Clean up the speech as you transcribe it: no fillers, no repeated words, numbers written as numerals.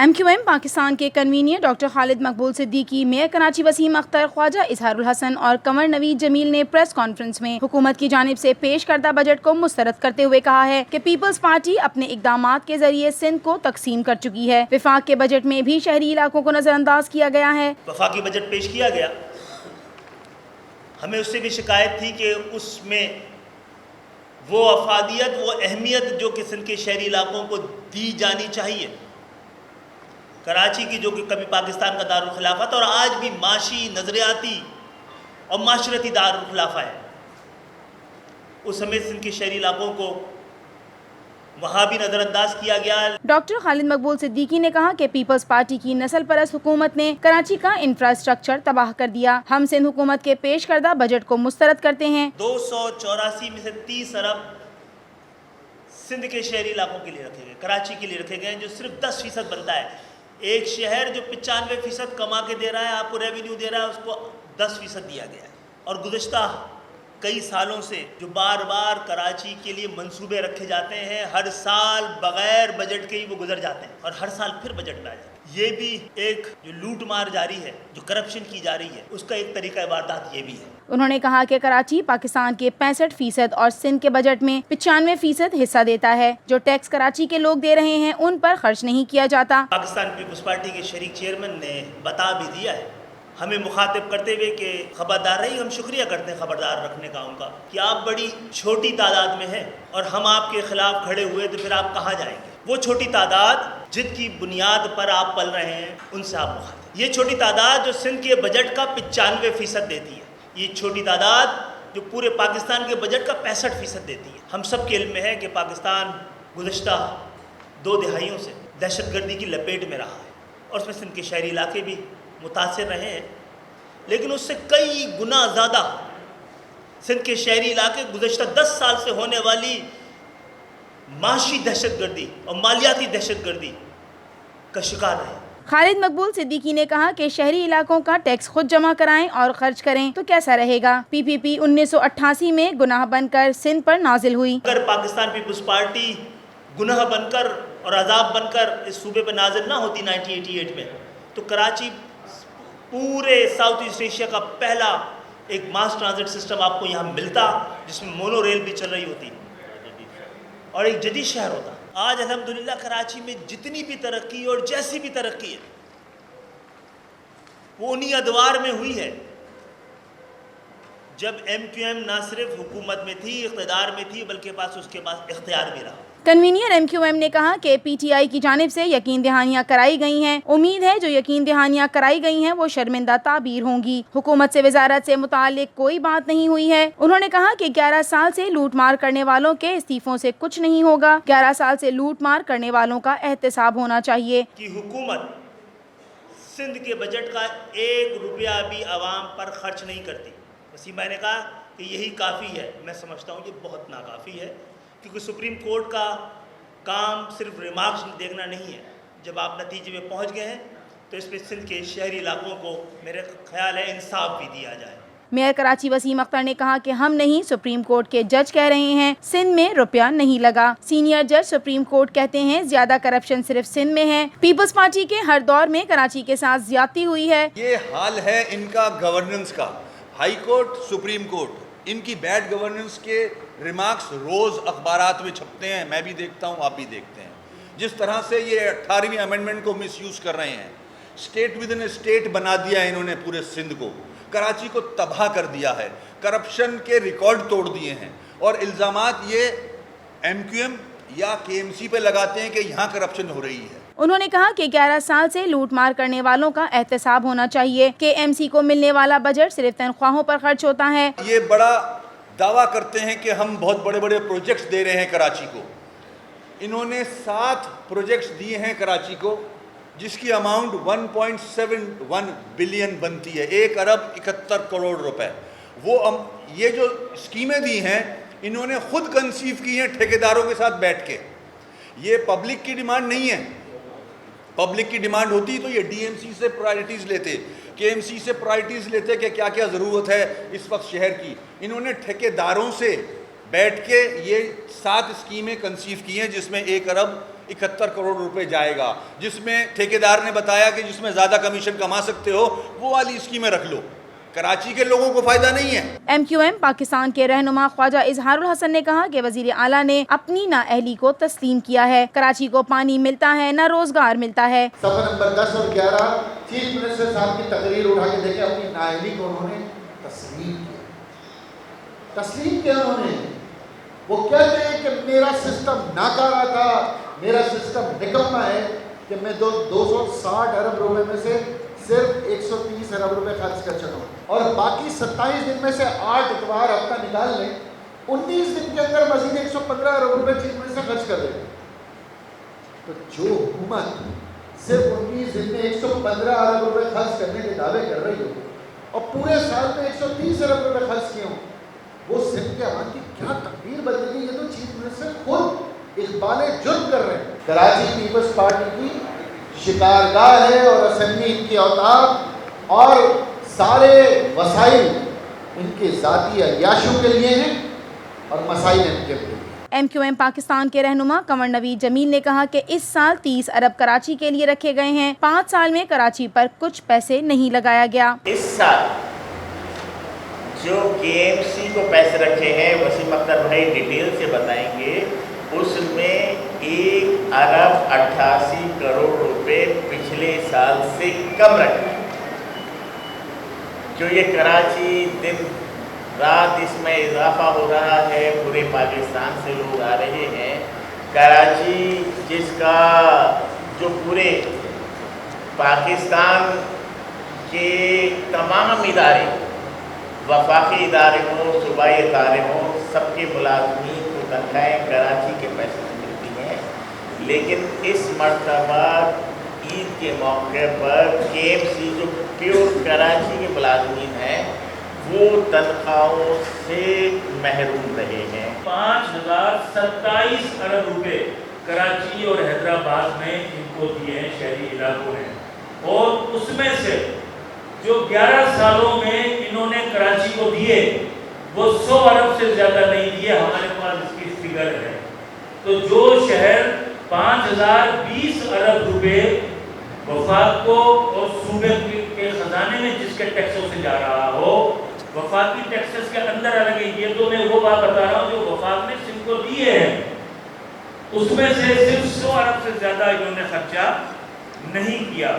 MQM Pakistan के convener doctor Khalid मकबूल Siddiqui, mayor Karachi Wasim Akhtar, Khwaja Izharul Hasan और कंवर नवीद जमील ने प्रेस कॉन्फ्रेंस में हुकूमत की जानिब से पेश करदा बजट को मुस्तरद करते हुए कहा है कि पीपल्स पार्टी अपने इकदामात के जरिए सिंध को तकसीम कर चुकी है। वफाक के बजट में भी शहरी इलाकों को नजरअंदाज किया गया है। वफाकी बजट पेश किया गया, हमें उससे भी शिकायत थी कि उसमें वो अफादियत, वो अहमियत जो कि सिंध के शहरी इलाकों को दी जानी चाहिए, कराची की जो कि कभी पाकिस्तान का दारुल खिलाफत और आज भी माशी, नज़रियाती और माशरती दारुल खिलाफा है, उस समय सिंध के शहरी इलाकों को वहाँ भी नज़रअंदाज किया गया। डॉक्टर खालिद मकबूल सिद्दीकी ने कहा कि पीपल्स पार्टी की नस्ल परस्त हुकूमत ने कराची का इंफ्रास्ट्रक्चर तबाह कर दिया। हम सिंध हुकूमत के पेश करदा बजट को मुस्तरद करते हैं। 284 में से 30 अरब सिंध के शहरी इलाकों के लिए रखे गए, कराची के लिए रखे गए, जो सिर्फ 10% बनता है। एक शहर जो 95% कमा के दे रहा है, आपको रेवेन्यू दे रहा है, उसको 10% दिया गया है। और गुज़श्ता कई सालों से जो बार बार कराची के लिए मंसूबे रखे जाते हैं, हर साल बगैर बजट के ही वो गुजर जाते हैं और हर साल फिर बजट में आ जाते हैं। ये भी एक जो लूट मार जारी है, जो करप्शन की जा रही है, उसका एक तरीका वारदात ये भी है। उन्होंने कहा कि कराची पाकिस्तान के 65% और सिंध के बजट में 95% हिस्सा देता है। जो टैक्स कराची के लोग दे रहे हैं उन पर खर्च नहीं किया जाता। पाकिस्तान पीपल्स पार्टी के शरीक चेयरमैन ने बता भी दिया है, हमें मुखातिब करते हुए कि खबरदार रही, हम शुक्रिया करते हैं खबरदार रखने का उनका, कि आप बड़ी छोटी तादाद में हैं और हम आपके खिलाफ खड़े हुए तो फिर आप कहाँ जाएंगे। वो छोटी तादाद जिनकी बुनियाद पर आप पल रहे हैं, उनसे आप मुखातिब। ये छोटी तादाद जो सिंध के बजट का 95% देती है, ये छोटी तादाद जो पूरे पाकिस्तान के बजट का 65% देती है। हम सब के इल्म में है कि पाकिस्तान गुज़श्ता 2 दहाइयों से दहशतगर्दी की लपेट में रहा है और उसमें सिंध के शहरी इलाके भी मुतासिर रहे हैं, लेकिन उससे कई गुना ज़्यादा सिंध के शहरी इलाके गुज़श्ता 10 साल से होने वाली माशी दहशतगर्दी और मालियाती दहशतगर्दी का शिकार रहे। खालिद मकबूल सिद्दीकी ने कहा कि शहरी इलाकों का टैक्स खुद जमा कराएं और खर्च करें तो कैसा रहेगा। PPP 1988 में गुनाह बनकर सिंध पर नाजिल हुई। अगर पाकिस्तान पीपल्स पार्टी गुनाह बनकर और अजाब बनकर इस सूबे पर नाजिल ना होती 1988 में, तो कराची पूरे साउथ ईस्ट एशिया का पहला एक मास ट्रांजिट सिस्टम आपको यहाँ मिलता, जिसमें मोनो रेल भी चल रही होती और एक जदीद शहर होता। आज अल्हम्दुलिल्लाह कराची में जितनी भी तरक्की और जैसी भी तरक्की है वो उन्हीं अदवार में हुई है जब MQM ना सिर्फ हुकूमत में थी, इख्तिदार में थी, बल्कि पास उसके पास इख्तियार भी रहा। कन्वीनियर MQM ने कहा कि PTI की जानिब से यकीन दहानियाँ कराई गई हैं। उम्मीद है जो यकीन दहानियाँ कराई गई हैं वो शर्मिंदा ताबीर होंगी। हुकूमत से वजारत से मुताल्लिक कोई बात नहीं हुई है। उन्होंने कहा कि 11 साल से लूट मार करने वालों के इस्तीफों से कुछ नहीं होगा। 11 साल से लूट मार करने वालों का एहतसाब होना चाहिए कि हुकूमत सिंध के बजट का 1 रुपया भी आवाम पर खर्च नहीं करती। वसीम भाई ने कहा कि यही काफ़ी है। मैं समझता हूँ ये बहुत नाकाफ़ी है, क्योंकि सुप्रीम कोर्ट का काम सिर्फ रिमार्क्स देखना नहीं है। जब आप नतीजे में पहुंच गए हैं तो इस पर सिंध के शहरी इलाकों को मेरे ख्याल है इंसाफ भी दिया जाए। मेयर कराची वसीम अख्तर ने कहा कि हम नहीं, सुप्रीम कोर्ट के जज कह रहे हैं सिंध में रुपया नहीं लगा। सीनियर जज सुप्रीम कोर्ट कहते हैं ज्यादा करप्शन सिर्फ सिंध में है। पीपल्स पार्टी के हर दौर में कराची के साथ ज्यादती हुई है। ये हाल है इनका गवर्नेंस का। हाई कोर्ट, सुप्रीम कोर्ट, इनकी बैड गवर्नेंस के रिमार्क्स रोज़ अखबारात में छपते हैं, मैं भी देखता हूँ, आप भी देखते हैं। जिस तरह से ये 18वीं अमेंडमेंट को मिसयूज़ कर रहे हैं, स्टेट विद इन स्टेट बना दिया है इन्होंने पूरे सिंध को, कराची को तबाह कर दिया है, करप्शन के रिकॉर्ड तोड़ दिए हैं और इल्ज़ामात ये MQM या KMC पे लगाते हैं कि यहाँ करप्शन हो रही है। उन्होंने कहा कि 11 साल से लूट मार करने वालों का एहतसाब होना चाहिए। KMC को मिलने वाला बजट सिर्फ तनख्वाहों पर खर्च होता है। ये बड़ा दावा करते हैं कि हम बहुत बड़े बड़े प्रोजेक्ट्स दे रहे हैं कराची को। इन्होंने 7 प्रोजेक्ट्स दिए हैं कराची को, जिसकी अमाउंट 1.71 बिलियन बनती है, 1 अरब 71 करोड़ रुपए। ये जो स्कीमें दी हैं इन्होंने खुद कंसीव की हैं ठेकेदारों के साथ बैठ के। ये पब्लिक की डिमांड नहीं है। पब्लिक की डिमांड होती तो ये DMC से प्रायोरिटीज़ लेते, KMC से प्रायोरिटीज़ लेते कि क्या क्या ज़रूरत है इस वक्त शहर की। इन्होंने ठेकेदारों से बैठ के ये 7 स्कीमें कंसीव की हैं, जिसमें 1 अरब 71 کروڑ روپے جائے گا، جس میں ٹھیکیدار نے بتایا کہ جس میں زیادہ کمیشن کما سکتے ہو وہ والی اسکیمیں رکھ لو، کراچی کے لوگوں کو فائدہ نہیں ہے۔ ایم کیو ایم پاکستان کے رہنما خواجہ اظہار الحسن نے کہا کہ وزیر اعلیٰ نے اپنی نااہلی کو تسلیم کیا ہے، کراچی کو پانی ملتا ہے نہ روزگار ملتا ہے۔ صفحہ نمبر 10 اور 11 چیف منسٹر صاحب کی تقریر اٹھا کے دیکھیں، اپنی نااہلی کو انہوں نے تسلیم کیا۔ تسلیم کیا انہوں نے؟ وہ کہتے ہیں کہ میرا سسٹم ناکارہ تھا، میرا سسٹم نکما ہے کہ میں 260 ارب روپے میں سے صرف 130 ارب روپے خرچ کر چکا ہوں، اور باقی 27 دن میں سے 8 اتوار ہفتہ نکال لیں، 19 دن کے اندر مزید 115 ارب روپے چیف منسٹر خرچ کر دیں۔ تو جو حکومت صرف 19 دن میں 115 ارب روپے خرچ کرنے کے دعوے کر رہی ہو اور پورے سال میں 130 ارب روپے خرچ کیے ہوں، وہ سندھ کے عوام کی کیا تقدیر بدلے گی؟ یہ تو چیف منسٹر خود اقبال جرم کر رہے ہیں۔ کراچی پیپلز پارٹی کی شکارگاہ ہے اور اسمبلی ان کی اوتاب اور سارے وسائل ان کے ذاتی عیاشوں کے لیے ہیں اور مسائل ان کے لیے۔ ایم کیو ایم پاکستان کے رہنما قمر نوید جمیل نے کہا کہ اس سال 30 ارب کراچی کے لیے رکھے گئے ہیں، 5 سال میں کراچی پر کچھ پیسے نہیں لگایا گیا۔ اس سال جو کے ایم سی کو پیسے رکھے ہیں وسیم اختر بھائی ڈیٹیل سے بتائیں گے، اس میں 1 ارب 88 کروڑ روپے پچھلے سال سے کم رکھے ہیں۔ جو یہ کراچی دن رات اس میں اضافہ ہو رہا ہے، پورے پاکستان سے لوگ آ رہے ہیں، کراچی جس کا جو پورے پاکستان کے تمام ادارے، وفاقی ادارے ہوں، صوبائی ادارے ہوں، سب کے ملازمین کو تنخواہیں کراچی کے پیسے سے ملتی ہیں، لیکن اس مرتبہ عید کے موقع پر کے ایم سی جو پیور کراچی کے ملازمین ہیں وہ تنخواہوں سے محروم رہے ہیں۔ 5027 ارب روپے کراچی اور حیدرآباد میں ان کو دیے ہیں شہری علاقوں نے، اور اس میں سے جو 11 سالوں میں انہوں نے کراچی کو دیے وہ 100 ارب سے زیادہ نہیں دیے، ہمارے پاس اس کی فگر ہے۔ تو جو شہر 5020 ارب روپے وفاق کو اور صوبے کے خزانے میں جس کے ٹیکسوں سے جا رہا ہو، وفاقی ٹیکسز کے اندر آ گئی، یہ تو میں وہ بات بتا رہا ہوں جو وفاق نے سندھ کو دیے ہیں، اس میں سے صرف 100 ارب سے زیادہ انہوں نے خرچہ نہیں کیا۔